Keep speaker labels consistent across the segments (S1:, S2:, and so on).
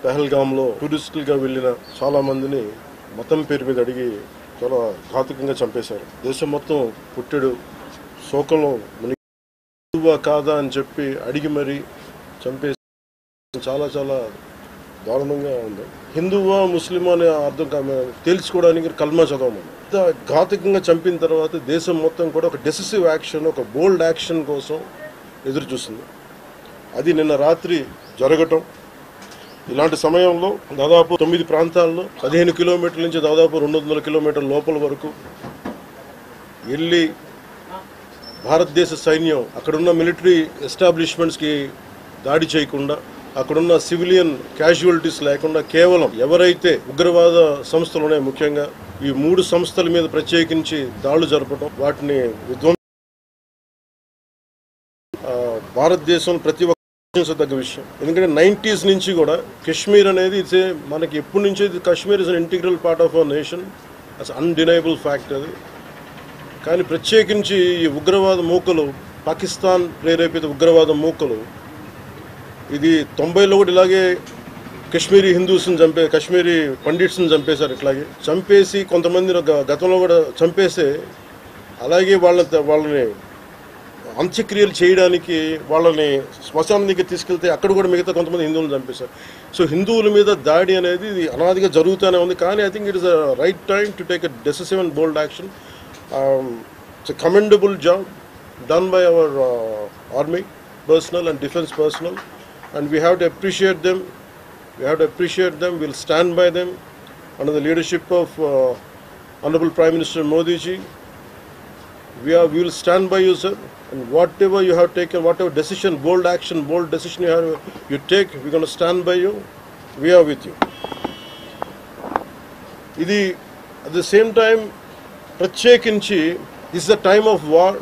S1: పహల్గామ్లో టూరిస్టులుగా వెళ్ళిన చాలా మందిని మతం పేరు మీద అడిగి చాలా ఘాతుకంగా చంపేశారు. దేశం మొత్తం పుట్టెడు శోకంలో హిందువా కాదా అని చెప్పి అడిగి మరీ చంపేసి చాలా చాలా దారుణంగా ఉంది. హిందువా ముస్లిమా అనే అర్థం తేల్చుకోవడానికి కల్మా చదవమని ఘాతుకంగా చంపిన తర్వాత దేశం మొత్తం కూడా ఒక డెసిసివ్ యాక్షన్, ఒక బోల్డ్ యాక్షన్ కోసం ఎదురు చూస్తుంది. అది నిన్న రాత్రి జరగటం. ఇలాంటి సమయంలో దాదాపు 9 ప్రాంతాల్లో 15 కిలోమీటర్ల నుంచి దాదాపు 200 కిలోమీటర్ల లోపల వరకు వెళ్ళి భారతదేశ సైన్యం అక్కడున్న మిలిటరీ ఎస్టాబ్లిష్మెంట్స్కి దాడి చేయకుండా, అక్కడున్న సివిలియన్ క్యాజువాలిటీస్ లేకుండా కేవలం ఎవరైతే ఉగ్రవాద సంస్థలు ఉన్నాయో ముఖ్యంగా ఈ 3 సంస్థల మీద ప్రత్యేకించి దాడులు జరపడం, వాటిని భారతదేశం ప్రతి ఒక్క తగ్గ విషయం. ఎందుకంటే 90s నుంచి కూడా కశ్మీర్ అనేది మనకి ఎప్పటి నుంచో Kashmir is an integral part of our nation, as undeniable fact అది. కానీ ప్రత్యేకించి ఈ ఉగ్రవాద మూకలు, పాకిస్తాన్ ప్రేరేపిత ఉగ్రవాద మూకలు ఇది 90లో కూడా ఇలాగే కశ్మీరీ హిందూస్ని కశ్మీరీ పండిట్స్ని చంపేశారు. ఇట్లాగే చంపేసి కొంతమంది గతంలో కూడా చంపేస్తే అలాగే వాళ్ళని అంత్యక్రియలు చేయడానికి వాళ్ళని శ్మశానం దగ్గర తీసుకెళ్తే అక్కడ కూడా మిగతా కొంతమంది హిందువులను చంపేశారు. సో హిందువుల మీద దాడి అనేది ఇది అనాదిగా జరుగుతూనే ఉంది. కానీ I think it is a right time to take a decisive and bold action. It's a commendable job done by our army personnel and defense personnel, and we have to appreciate them. We'll stand by them under the leadership of Honorable Prime Minister Modi ji. We will stand by you, sir, and whatever you have taken, whatever decision, bold action, bold decision you take, we're going to stand by you. We are with you. Idi at the same time prachekinchi, this is a time of war,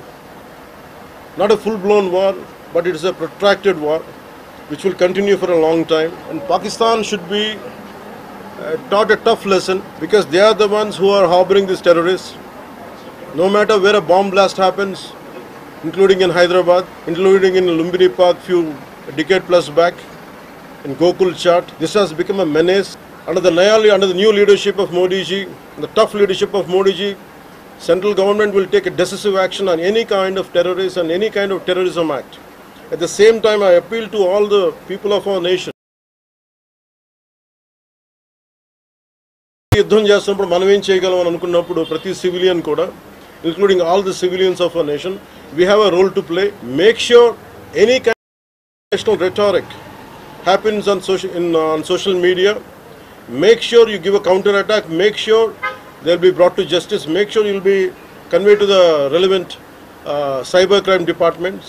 S1: not a full blown war, but it is a protracted war which will continue for a long time, and Pakistan should be taught a tough lesson, because they are the ones who are harboring these terrorists. No matter where a bomb blast happens, including in Hyderabad, including in Lumbini Park few decade plus back, in Gokul Chat, this has become a menace. Under the new leadership of Modi ji, the tough leadership of Modi ji, central government will take a decisive action on any kind of terrorism and any kind of terrorism act. At the same time, I appeal to all the people of our nation. యుద్ధం చేస్తున్నప్పుడు మనం ఏం చేయగలం అని అనుకున్నప్పుడు ప్రతి civilian కూడా, including all the civilians of our nation, we have a role to play. Make sure any kind of national rhetoric happens on social media. Make sure you give a counter attack. Make sure they'll be brought to justice. Make sure you'll be conveyed to the relevant cybercrime departments.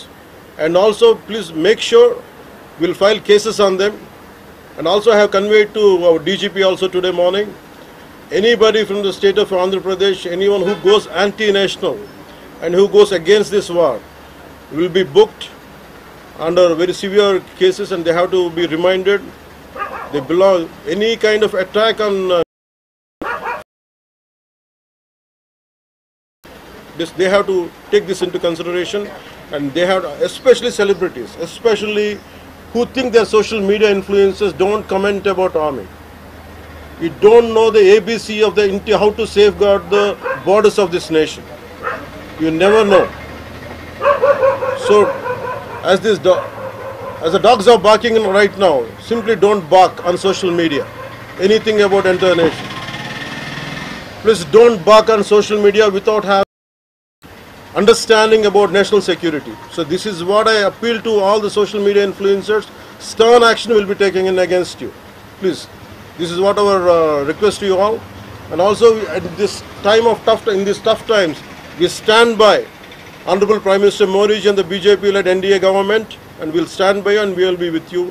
S1: And also, please make sure we'll file cases on them. And also, I have conveyed to our DGP also today morning, anybody from the state of Andhra Pradesh, anyone who goes anti-national and who goes against this war will be booked under very severe cases, and they have to be reminded they belong any kind of attack on this. They have to take this into consideration, and they have to, especially celebrities, especially who think they're social media influencers, don't comment about army. You don't know the ABC of how to safeguard the borders of this nation. You never know. So, as the dogs are barking right now, simply don't bark on social media anything about entire nation. Please don't bark on social media without having understanding about national security. So this is what I appeal to all the social media influencers. Stern action will be taken in against you. Please. This is what our request to you all. And also at this time of in these tough times, we stand by Honorable Prime Minister Modi ji and the BJP-led NDA government, and we'll stand by you and we will be with you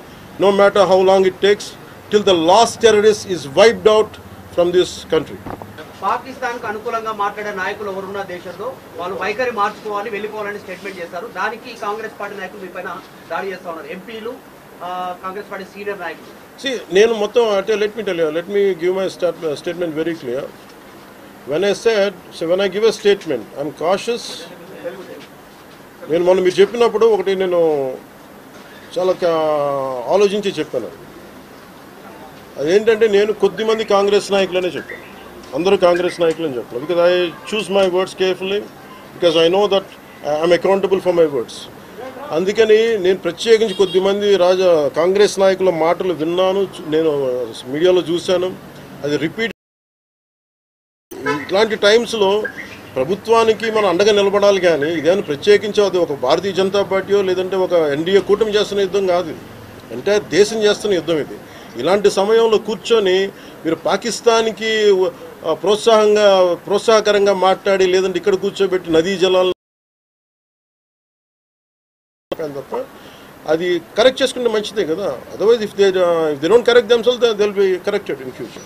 S1: no matter how long it takes, till the last terrorist is wiped out from this country.
S2: Pakistan కు అనుకూలంగా మాట్లాడే నాయకులు ఎవరున్న దేశంలో వాళ్ళు వైఖరి మార్చుకోవాలి, వెళ్ళిపోవాలని statement చేశారు. దానికి కాంగ్రెస్ పార్టీ నాయకులు మీ పైన దాడి చేస్తా ఉన్నారు, ఎంపీలు, కాంగ్రెస్ పార్టీ సీనియర్ నాయకులు.
S1: See, నేను మొత్తం అంటే let me give my statement very clear. When I give a statement, I'm cautious. నేను మొన్న మీరు చెప్పినప్పుడు ఒకటి నేను చాలా ఆలోచించి చెప్పాను. అదేంటంటే నేను కొద్దిమంది కాంగ్రెస్ నాయకులనే చెప్పాను, అందరూ కాంగ్రెస్ నాయకులని చెప్పాను. Because I choose my words carefully, because I know that I'm accountable for my words. అందుకని నేను ప్రత్యేకించి కొద్దిమంది కాంగ్రెస్ నాయకుల మాటలు విన్నాను, నేను మీడియాలో చూశాను. అది రిపీట్ ఇట్లాంటి టైమ్స్లో ప్రభుత్వానికి మనం అండగా నిలబడాలి, కానీ ఇదేమైనా ప్రత్యేకించి అది ఒక భారతీయ జనతా పార్టీయో లేదంటే ఒక ఎన్డీఏ కూటమి చేస్తున్న యుద్ధం కాదు, అంటే దేశం చేస్తున్న యుద్ధం ఇది. ఇలాంటి సమయంలో కూర్చొని మీరు పాకిస్తాన్కి ప్రోత్సాహకరంగా మాట్లాడి లేదంటే ఇక్కడ కూర్చోబెట్టి నదీ జలాలు తప్ప అది కరెక్ట్ చేసుకుంటే మంచిదే కదా. Otherwise if they don't correct themselves they will be corrected in future.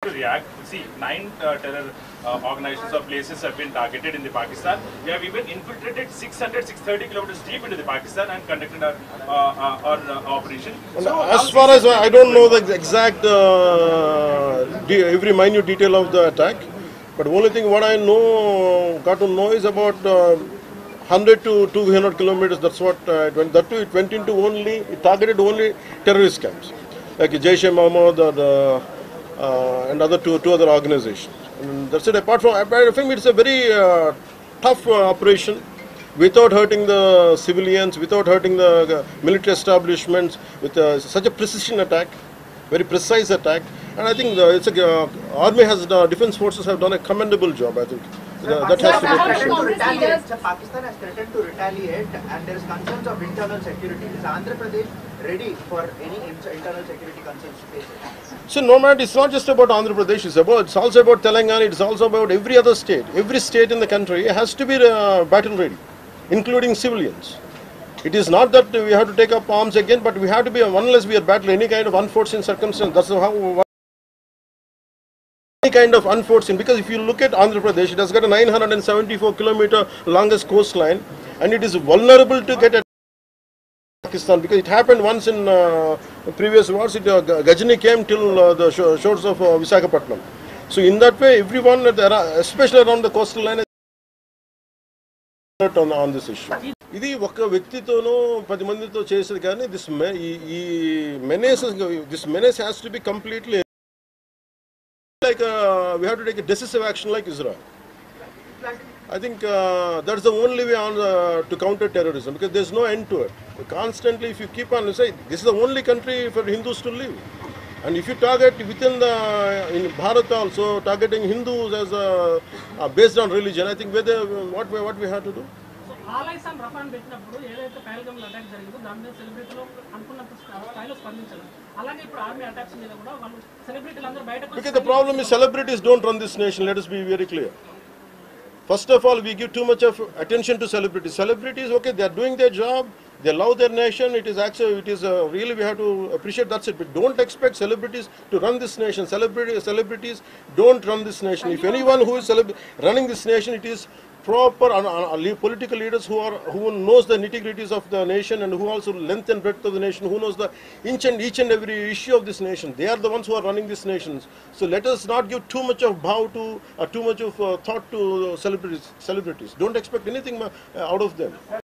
S3: To react, see, 9 terror organizations or places have been targeted in the Pakistan. They have even infiltrated 630 kilometers deep into the Pakistan and conducted our operation.
S1: So as far as I don't know the exact every minute detail of the attack, but only thing what I know, got to know is about 100 to 200 kilometers. That's what it went. That too, it went into it targeted only terrorist camps like Jaish-e-Mohammed or and two other organizations. And that's it. Apart from, I think it's a very tough operation, without hurting the civilians, without hurting the military establishments, with such a precision attack, very precise attack. And I think army defense forces have done a commendable job. I think that has to be appreciated.
S2: Pakistan has threatened to retaliate, and there is concerns of internal security. Is Andhra Pradesh ready for any internal security concerns to face it?
S1: So no matter, it's not just about Andhra Pradesh, it's also about Telangana, it's also about every other state. Every state in the country has to be battle ready, including civilians. It is not that we have to take up arms again, but we have to be, unless we are battling any kind of unforeseen circumstance, that's how any kind of unforeseen, because if you look at Andhra Pradesh, it has got a 974 kilometer longest coastline, and it is vulnerable to get Pakistan, because it happened once in previous wars. Gajini came till the shores of Visakhapatnam. So in that way, everyone, especially around the coastal line, on this issue. ఇది ఒక వ్యక్తితోనో 10 మందితో చేసేది కానీ this menace has to be completely like we have to take a decisive action like Israel. I think that's the only way to counter terrorism, because there's no end to it. Constantly, if you keep on saying this is the only country for Hindus to live, and if you target within in Bharat also targeting Hindus as based on religion, I think what we have to do.
S4: ఆలైస్ and రఫాన్ పెట్టినప్పుడు ఏదైతే Pahalgam attack జరిగిందో దాని మీద సెలబ్రిటీలు అనుకున్నంత స్థాయిలో స్పందించారు. అలాగే ఇప్పుడు ఆర్మీ అటాక్స్ మీద కూడా వాళ్ళు సెలబ్రిటీలు అందరూ బయటకు. Because
S1: the problem is celebrities don't run this nation. Let us be very clear. First of all, we give too much of attention to celebrities. Celebrities, okay, they are doing their job. They love their nation. It is actually, really we have to appreciate. That's it. But don't expect celebrities to run this nation. Celebrities don't run this nation. If anyone who is running this nation, it is proper political leaders who knows the nitty-gritties of the nation, and who also length and breadth of the nation, who knows the each and every issue of this nation. They are the ones who are running this nation. So let us not give too much of too much of thought to celebrities. Don't expect anything out of them.